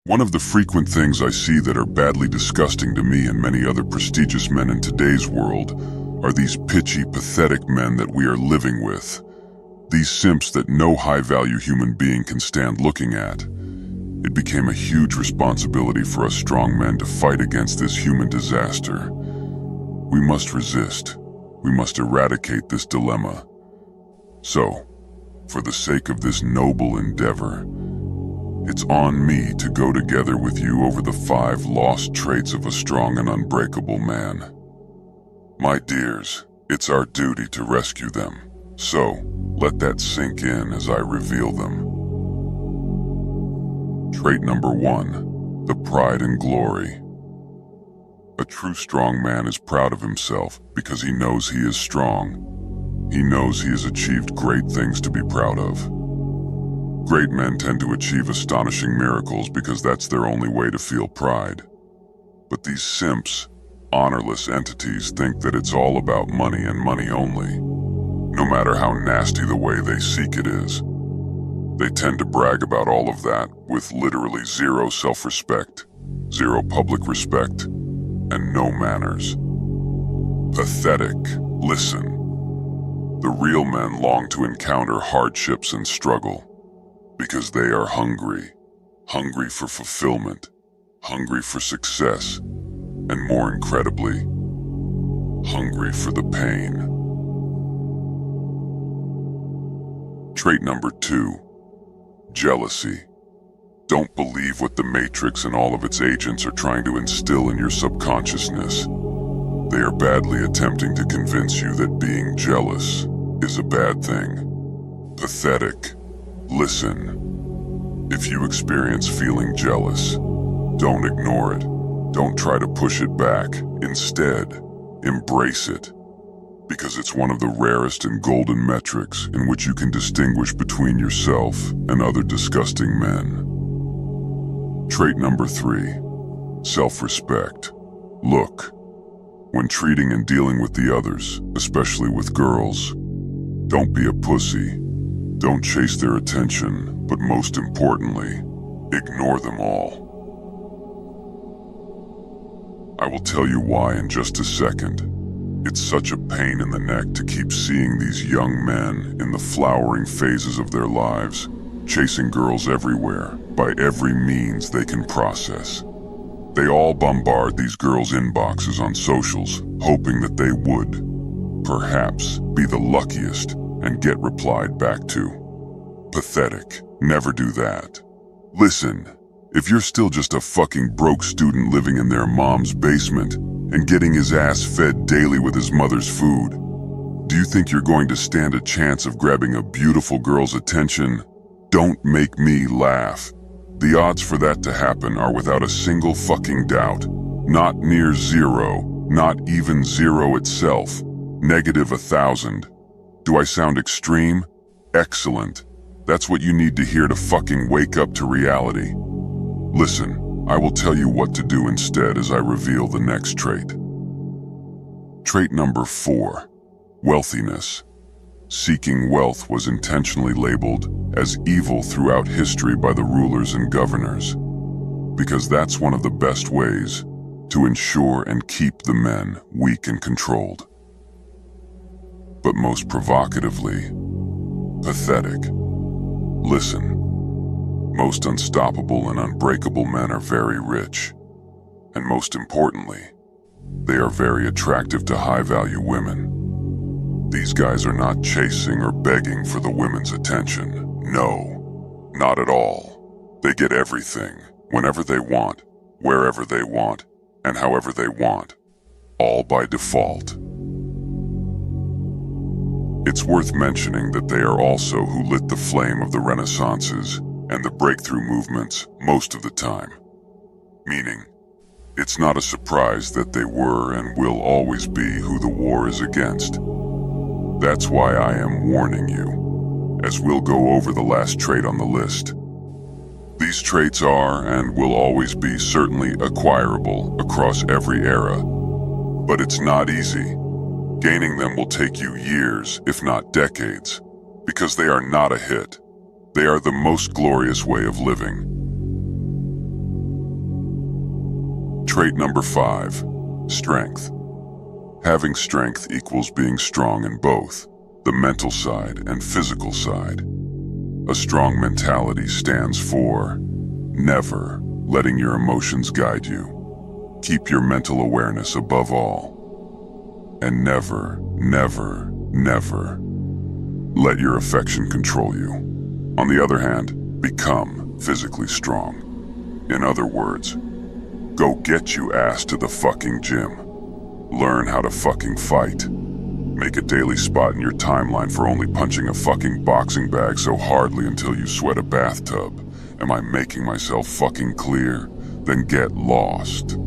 One of the frequent things I see that are badly disgusting to me and many other prestigious men in today's world are these pitchy, pathetic men that we are living with. These simps that no high-value human being can stand looking at. It became a huge responsibility for us strong men to fight against this human disaster. We must resist. We must eradicate this dilemma. So, for the sake of this noble endeavor, it's on me to go together with you over the 5 lost traits of a strong and unbreakable man. My dears, it's our duty to rescue them, so let that sink in as I reveal them. Trait number 1, the pride and glory. A true strong man is proud of himself because he knows he is strong. He knows he has achieved great things to be proud of. Great men tend to achieve astonishing miracles because that's their only way to feel pride. But these simps, honorless entities, think that it's all about money and money only, no matter how nasty the way they seek it is. They tend to brag about all of that with literally zero self-respect, zero public respect, and no manners. Pathetic. Listen. The real men long to encounter hardships and struggle because they are hungry for fulfillment, hungry for success, and more incredibly, hungry for the pain. Trait number 2, jealousy. Don't believe what the Matrix and all of its agents are trying to instill in your subconsciousness. They are badly attempting to convince you that being jealous is a bad thing. Pathetic. Listen. If you experience feeling jealous, don't ignore it. Don't try to push it back. Instead, embrace it. Because it's one of the rarest and golden metrics in which you can distinguish between yourself and other disgusting men. Trait number 3, self-respect. Look, when treating and dealing with the others, especially with girls, don't be a pussy. Don't chase their attention, but most importantly, ignore them all. I will tell you why in just a second. It's such a pain in the neck to keep seeing these young men in the flowering phases of their lives, chasing girls everywhere, by every means they can process. They all bombard these girls' inboxes on socials, hoping that they would, perhaps, be the luckiest and get replied back to. Pathetic. Never do that. Listen, if you're still just a fucking broke student living in their mom's basement and getting his ass fed daily with his mother's food, do you think you're going to stand a chance of grabbing a beautiful girl's attention? Don't make me laugh. The odds for that to happen are without a single fucking doubt. Not near zero, not even zero itself. -1,000. Do I sound extreme? Excellent. That's what you need to hear to fucking wake up to reality. Listen, I will tell you what to do instead as I reveal the next trait. Trait number 4, wealthiness. Seeking wealth was intentionally labeled as evil throughout history by the rulers and governors, because that's one of the best ways to ensure and keep the men weak and controlled. But most provocatively, pathetic. Listen, most unstoppable and unbreakable men are very rich, and most importantly, they are very attractive to high-value women. These guys are not chasing or begging for the women's attention. No, not at all. They get everything, whenever they want, wherever they want, and however they want, all by default. It's worth mentioning that they are also who lit the flame of the Renaissances and the breakthrough movements most of the time. Meaning, it's not a surprise that they were and will always be who the war is against. That's why I am warning you, as we'll go over the last trait on the list. These traits are and will always be certainly acquirable across every era, but it's not easy. Gaining them will take you years, if not decades, because they are not a hit. They are the most glorious way of living. Trait number 5, strength. Having strength equals being strong in both the mental side and physical side. A strong mentality stands for never letting your emotions guide you. Keep your mental awareness above all. And never, never, never let your affection control you. On the other hand, become physically strong. In other words, go get you ass to the fucking gym. Learn how to fucking fight. Make a daily spot in your timeline for only punching a fucking boxing bag so hardly until you sweat a bathtub. Am I making myself fucking clear? Then get lost.